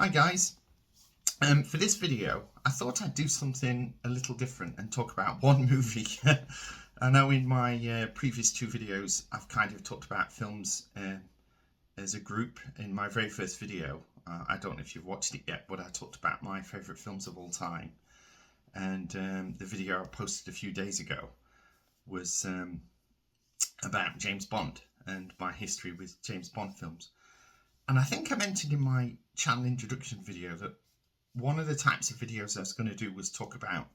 Hi guys, for this video I thought I'd do something a little different and talk about one movie. I know in my previous two videos I've kind of talked about films as a group. In my very first video, I don't know if you've watched it yet, but I talked about my favourite films of all time, and the video I posted a few days ago was about James Bond and my history with James Bond films. And I think I mentioned in my channel introduction video that one of the types of videos I was going to do was talk about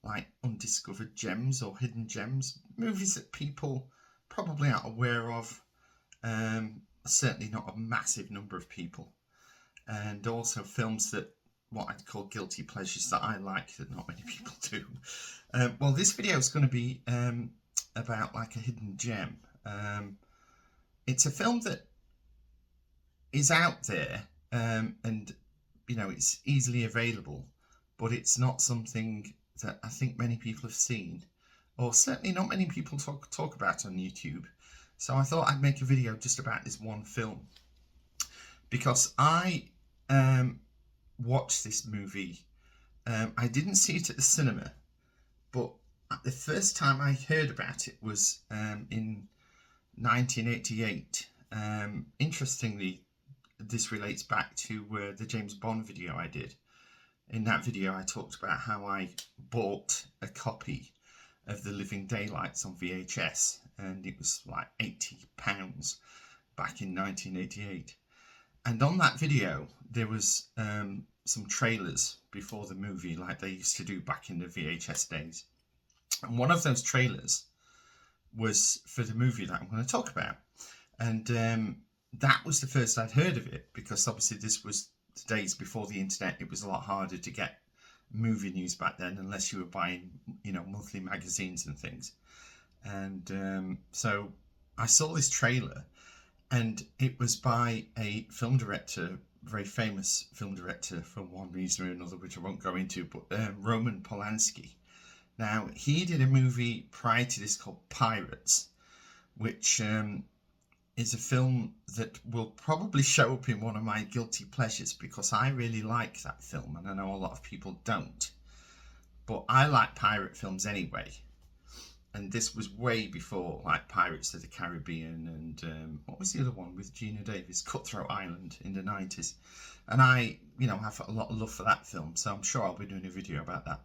like undiscovered gems or hidden gems, movies that people probably aren't aware of, certainly not a massive number of people, and also films that what I'd call guilty pleasures that I like that not many people do. Well, this video is going to be about like a hidden gem. It's a film that is out there, and you know, it's easily available, but it's not something that I think many people have seen, or certainly not many people talk about on YouTube. So I thought I'd make a video just about this one film, because I watched this movie. I didn't see it at the cinema, but the first time I heard about it was in 1988. Interestingly, this relates back to the James Bond video I did. In that video I talked about how I bought a copy of The Living Daylights on VHS, and it was like £80 back in 1988. And on that video there was some trailers before the movie, like they used to do back in the VHS days. And one of those trailers was for the movie that I'm going to talk about. And that was the first I'd heard of it, because obviously this was the days before the internet. It was a lot harder to get movie news back then, unless you were buying, you know, monthly magazines and things. And so I saw this trailer, and it was by a film director, very famous film director for one reason or another, which I won't go into, but Roman Polanski. Now, he did a movie prior to this called Pirates, which is a film that will probably show up in one of my guilty pleasures, because I really like that film, and I know a lot of people don't. But I like pirate films anyway. And this was way before like Pirates of the Caribbean and what was the other one with Gina Davis? Cutthroat Island in the 90s. And I, you know, have a lot of love for that film, so I'm sure I'll be doing a video about that.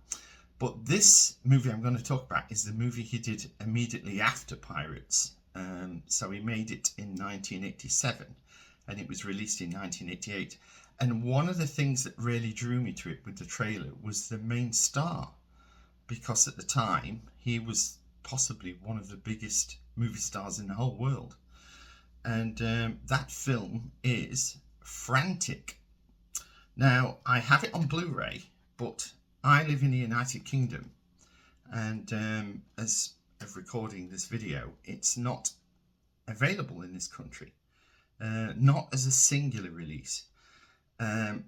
But this movie I'm going to talk about is the movie he did immediately after Pirates. So he made it in 1987 and it was released in 1988. And one of the things that really drew me to it with the trailer was the main star, because at the time he was possibly one of the biggest movie stars in the whole world. And that film is Frantic. Now, I have it on Blu-ray, but I live in the United Kingdom, and as of recording this video, it's not available in this country, not as a singular release.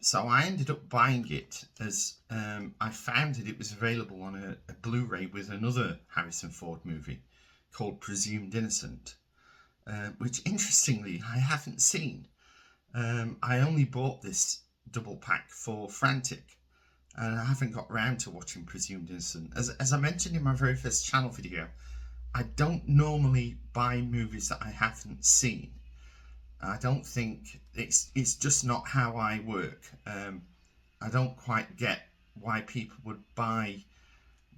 So I ended up buying it as I found that it was available on a Blu-ray with another Harrison Ford movie called Presumed Innocent, which interestingly I haven't seen. I only bought this double pack for Frantic, and I haven't got round to watching Presumed Innocent. As I mentioned in my very first channel video, I don't normally buy movies that I haven't seen. I don't think it's just not how I work. I don't quite get why people would buy,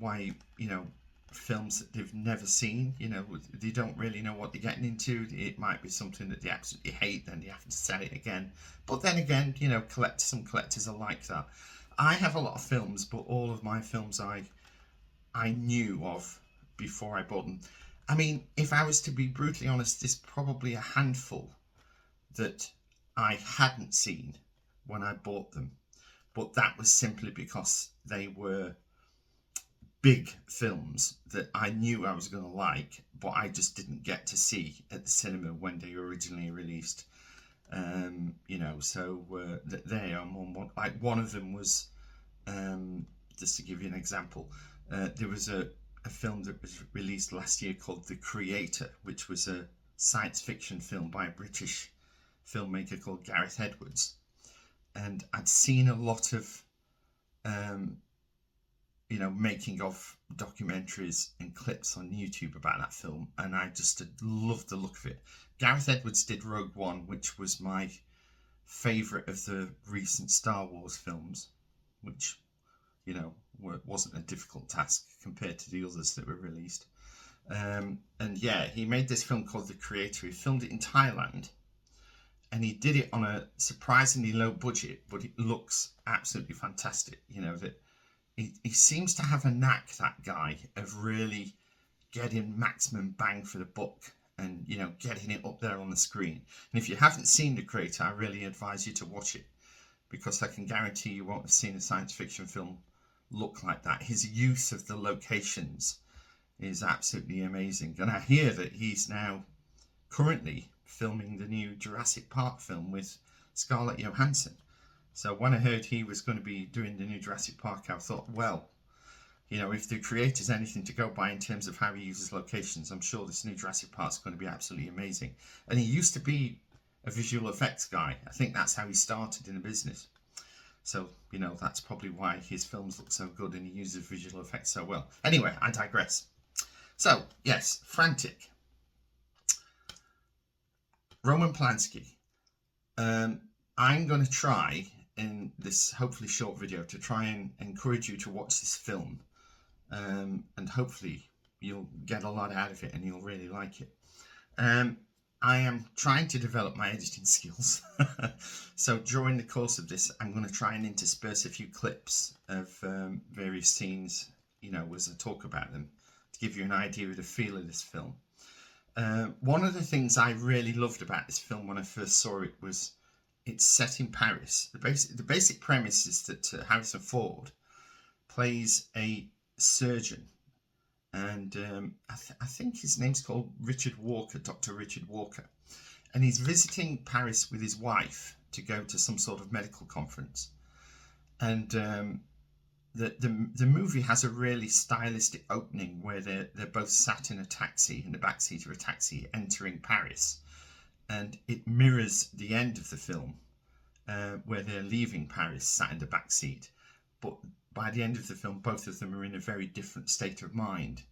you know, films that they've never seen. You know, they don't really know what they're getting into. It might be something that they absolutely hate, then they have to sell it again. But then again, you know, some collectors are like that. I have a lot of films, but all of my films I knew of before I bought them. I mean, if I was to be brutally honest, there's probably a handful that I hadn't seen when I bought them, but that was simply because they were big films that I knew I was going to like, but I just didn't get to see at the cinema when they were originally released. You know, so they are more like, one of them was, just to give you an example, there was a film that was released last year called The Creator, which was a science fiction film by a British filmmaker called Gareth Edwards. and I'd seen a lot of making of documentaries and clips on YouTube about that film, and I just loved the look of it. Gareth Edwards did Rogue One, which was my favourite of the recent Star Wars films, which wasn't a difficult task compared to the others that were released. And yeah, he made this film called The Creator. He filmed it in Thailand, and he did it on a surprisingly low budget, but it looks absolutely fantastic. That he seems to have a knack, that guy, of really getting maximum bang for the buck and, getting it up there on the screen. And if you haven't seen The Creator, I really advise you to watch it, because I can guarantee you won't have seen a science fiction film look like that. His use of the locations is absolutely amazing. And I hear that he's now currently filming the new Jurassic Park film with Scarlett Johansson. So when I heard he was going to be doing the new Jurassic Park, I thought, well, if The Creator's anything to go by in terms of how he uses locations, I'm sure this new Jurassic Park's going to be absolutely amazing. And he used to be a visual effects guy. I think that's how he started in the business. So, that's probably why his films look so good and he uses visual effects so well. Anyway, I digress. So, yes, Frantic. Roman Polanski. I'm going to try in this hopefully short video to try and encourage you to watch this film, and hopefully you'll get a lot out of it and you'll really like it. I am trying to develop my editing skills, so during the course of this I'm going to try and intersperse a few clips of various scenes, as I talk about them, to give you an idea of the feel of this film. One of the things I really loved about this film when I first saw it was it's set in Paris. The basic premise is that Harrison Ford plays a surgeon, and I think his name's called Richard Walker, Dr. Richard Walker, and he's visiting Paris with his wife to go to some sort of medical conference. And the movie has a really stylistic opening where they're both sat in a taxi, in the backseat of a taxi, entering Paris. And it mirrors the end of the film, where they're leaving Paris, sat in the back seat. But by the end of the film, both of them are in a very different state of mind,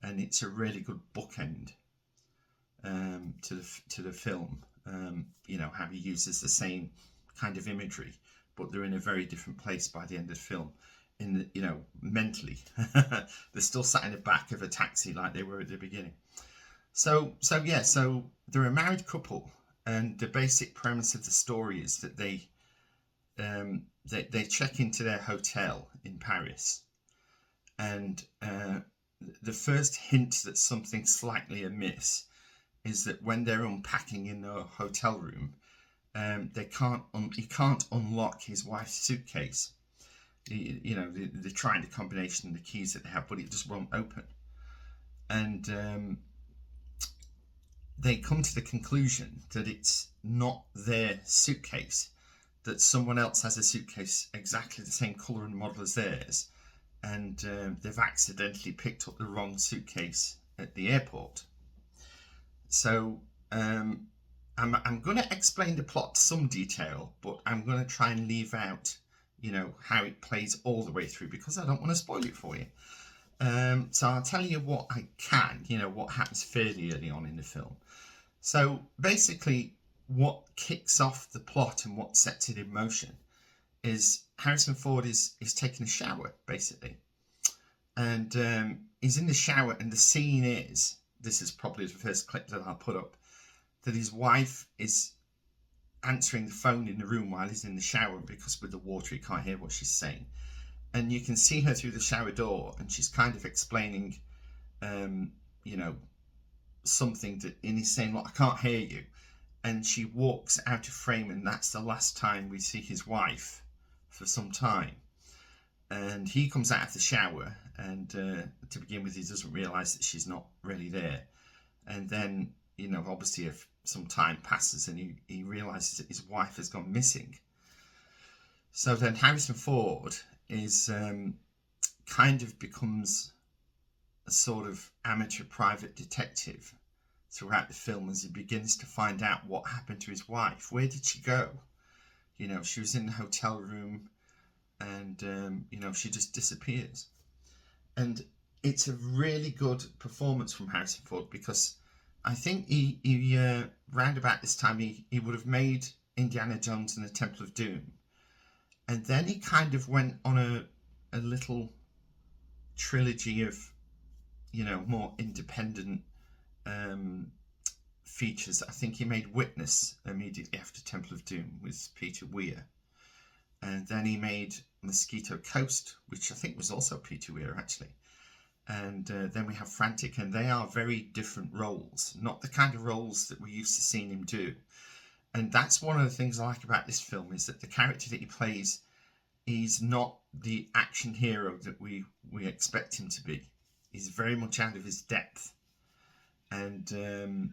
and it's a really good bookend to the film. How he uses the same kind of imagery, but they're in a very different place by the end of the film. Mentally, they're still sat in the back of a taxi like they were at the beginning. So they're a married couple, and the basic premise of the story is that they check into their hotel in Paris, and the first hint that something's slightly amiss is that when they're unpacking in the hotel room, he can't unlock his wife's suitcase. They're trying the combination of the keys that they have, but it just won't open. And they come to the conclusion that it's not their suitcase, that someone else has a suitcase exactly the same colour and model as theirs, and they've accidentally picked up the wrong suitcase at the airport. So I'm going to explain the plot to some detail, but I'm going to try and leave out how it plays all the way through, because I don't want to spoil it for you. So I'll tell you what I can, what happens fairly early on in the film. So basically what kicks off the plot and what sets it in motion is Harrison Ford is taking a shower, basically. And he's in the shower, and the scene is, this is probably the first clip that I'll put up, that his wife is answering the phone in the room while he's in the shower, because with the water he can't hear what she's saying. And you can see her through the shower door, and she's kind of explaining, something that, and he's saying, look, I can't hear you. And she walks out of frame, and that's the last time we see his wife for some time. And he comes out of the shower, and to begin with, he doesn't realise that she's not really there. And then, obviously if some time passes, and he realises that his wife has gone missing. So then Harrison Ford is kind of becomes a sort of amateur private detective throughout the film, as he begins to find out what happened to his wife. Where did she go? You know, she was in the hotel room, and you know, she just disappears. And it's a really good performance from Harrison Ford, because I think he round about this time he would have made Indiana Jones and the Temple of Doom, and then he kind of went on a little trilogy of, you know, more independent features. I think he made Witness immediately after Temple of Doom with Peter Weir, and then he made Mosquito Coast, which I think was also Peter Weir actually. And then we have Frantic, and they are very different roles, not the kind of roles that we're used to seeing him do. And that's one of the things I like about this film, is that the character that he plays, he's not the action hero that we expect him to be. He's very much out of his depth. And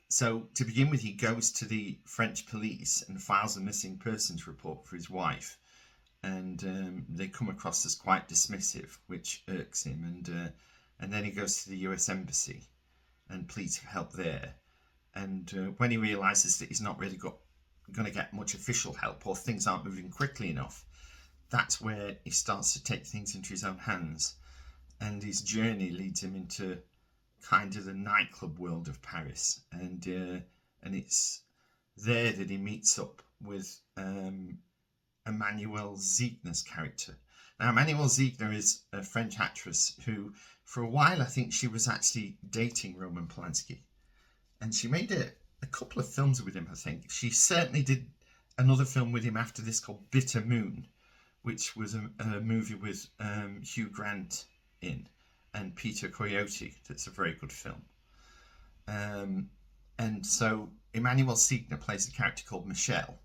so to begin with, he goes to the French police and files a missing persons report for his wife. And they come across as quite dismissive, which irks him. And then he goes to the US Embassy and pleads for help there. And when he realises that he's not really going to get much official help, or things aren't moving quickly enough, that's where he starts to take things into his own hands. And his journey leads him into kind of the nightclub world of Paris. And it's there that he meets up with Emmanuelle Ziegner's character. Now, Emmanuelle Ziegner is a French actress who, for a while, I think she was actually dating Roman Polanski. And she made a couple of films with him, I think. She certainly did another film with him after this called Bitter Moon, which was a movie with Hugh Grant in and Peter Coyote. That's a very good film. And so Emmanuelle Ziegner plays a character called Michelle.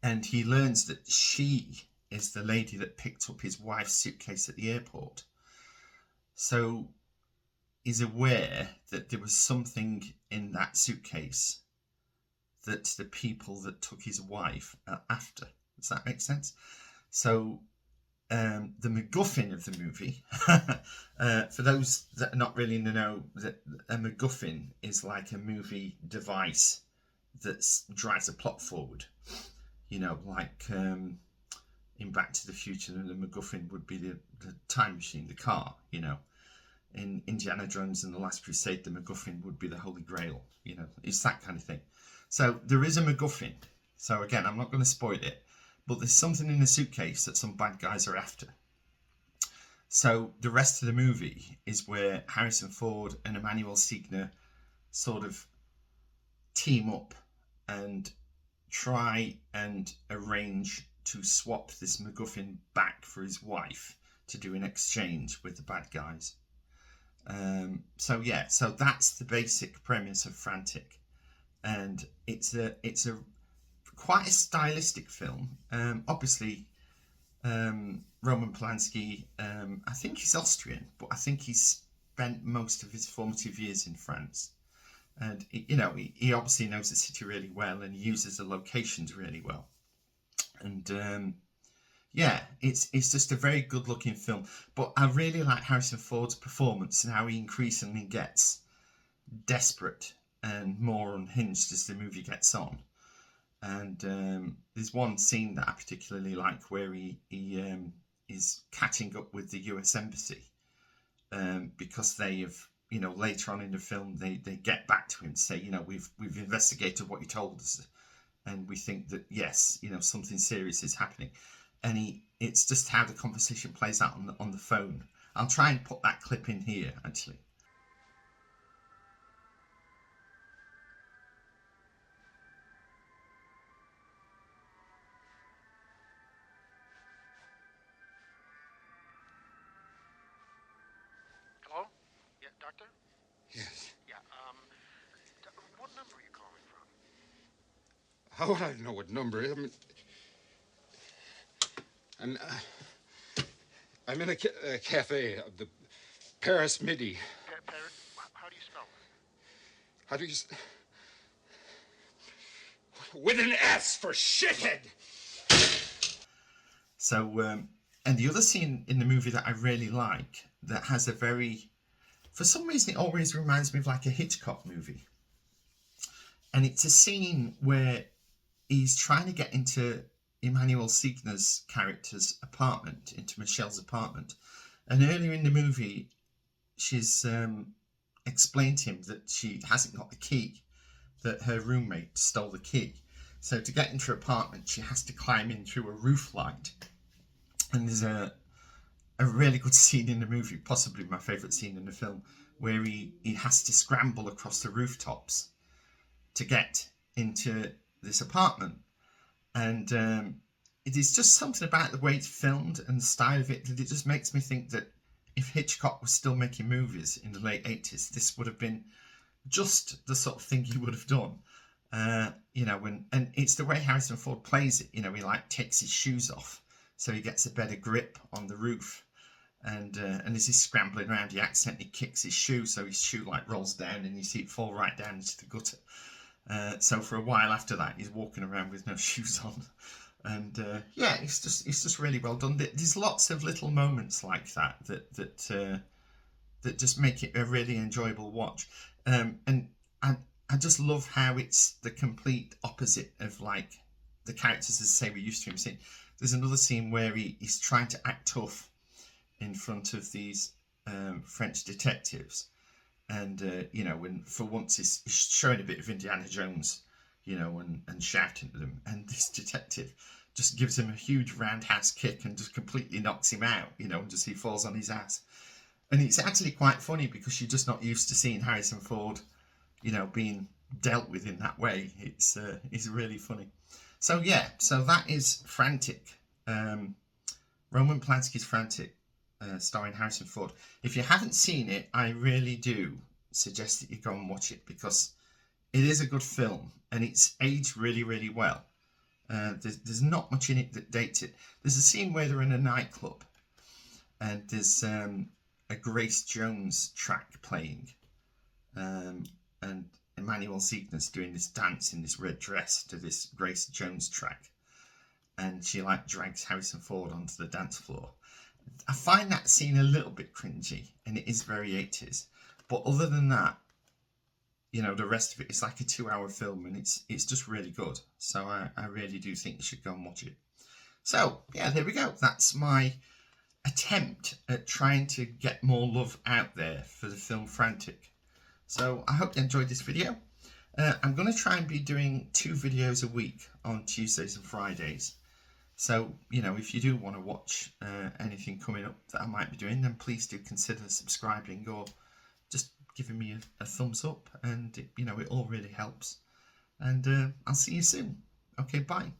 And he learns that she is the lady that picked up his wife's suitcase at the airport. So he's aware that there was something in that suitcase that the people that took his wife are after. Does that make sense? So the MacGuffin of the movie, for those that are not really in the know, that a MacGuffin is like a movie device that drives a plot forward. You know, like in Back to the Future, the MacGuffin would be the time machine, the car, you know. In Indiana Jones and the Last Crusade, the MacGuffin would be the Holy Grail, you know. It's that kind of thing. So there is a MacGuffin. So again, I'm not going to spoil it, but there's something in the suitcase that some bad guys are after. So the rest of the movie is where Harrison Ford and Emmanuelle Ziegner sort of team up and try and arrange to swap this MacGuffin back for his wife to do an exchange with the bad guys. So that's the basic premise of Frantic, and it's a quite a stylistic film. Obviously, Roman Polanski, I think he's Austrian, but I think he's spent most of his formative years in France. And, you know, he obviously knows the city really well, and he uses the locations really well. And, it's just a very good looking film. But I really like Harrison Ford's performance and how he increasingly gets desperate and more unhinged as the movie gets on. And there's one scene that I particularly like where he is catching up with the US Embassy because they have, you know, later on in the film, they get back to him to say, you know, we've investigated what you told us, and we think that, yes, you know, something serious is happening. And it's just how the conversation plays out on the phone. I'll try and put that clip in here, actually. Hello? Yeah, doctor? Yes. Yeah, what number are you calling from? How would I know what number? I mean, I'm in a cafe of the Paris Midi. How do you spell it? How do you... With an S, for shithead! So, and the other scene in the movie that I really like, that has a very... For some reason, it always reminds me of like a Hitchcock movie. And it's a scene where he's trying to get into Emmanuel Signer's character's apartment, into Michelle's apartment. And earlier in the movie, she's explained to him that she hasn't got the key, that her roommate stole the key. So to get into her apartment, she has to climb in through a roof light. And there's a really good scene in the movie, possibly my favourite scene in the film, where he has to scramble across the rooftops to get into this apartment. And it is just something about the way it's filmed and the style of it that it just makes me think that if Hitchcock was still making movies in the late 80s, this would have been just the sort of thing he would have done. And it's the way Harrison Ford plays it. He like takes his shoes off so he gets a better grip on the roof. And as he's scrambling around, he accidentally kicks his shoe, so his shoe like rolls down and you see it fall right down into the gutter. So for a while after that, he's walking around with no shoes on. And it's just really well done. There's lots of little moments like that just make it a really enjoyable watch. And I just love how it's the complete opposite of like the characters, as I say, we're used to him seeing. There's another scene where he's trying to act tough in front of these French detectives. And, when for once he's showing a bit of Indiana Jones, and shouting at them. And this detective just gives him a huge roundhouse kick and just completely knocks him out, and just he falls on his ass. And it's actually quite funny because you're just not used to seeing Harrison Ford, being dealt with in that way. It's really funny. So that is Frantic. Roman Polanski's Frantic, starring Harrison Ford. If you haven't seen it, I really do suggest that you go and watch it because it is a good film and it's aged really, really well. There's not much in it that dates it. There's a scene where they're in a nightclub and there's a Grace Jones track playing, and Emmanuel Signer's doing this dance in this red dress to this Grace Jones track, and she like drags Harrison Ford onto the dance floor. I find that scene a little bit cringy, and it is very 80s. But other than that, the rest of it is like a 2-hour film, and it's just really good. So I really do think you should go and watch it. So there we go. That's my attempt at trying to get more love out there for the film Frantic. So I hope you enjoyed this video. I'm going to try and be doing 2 videos a week on Tuesdays and Fridays. So, if you do want to watch anything coming up that I might be doing, then please do consider subscribing or just giving me a thumbs up. And, it all really helps. And I'll see you soon. Okay, bye.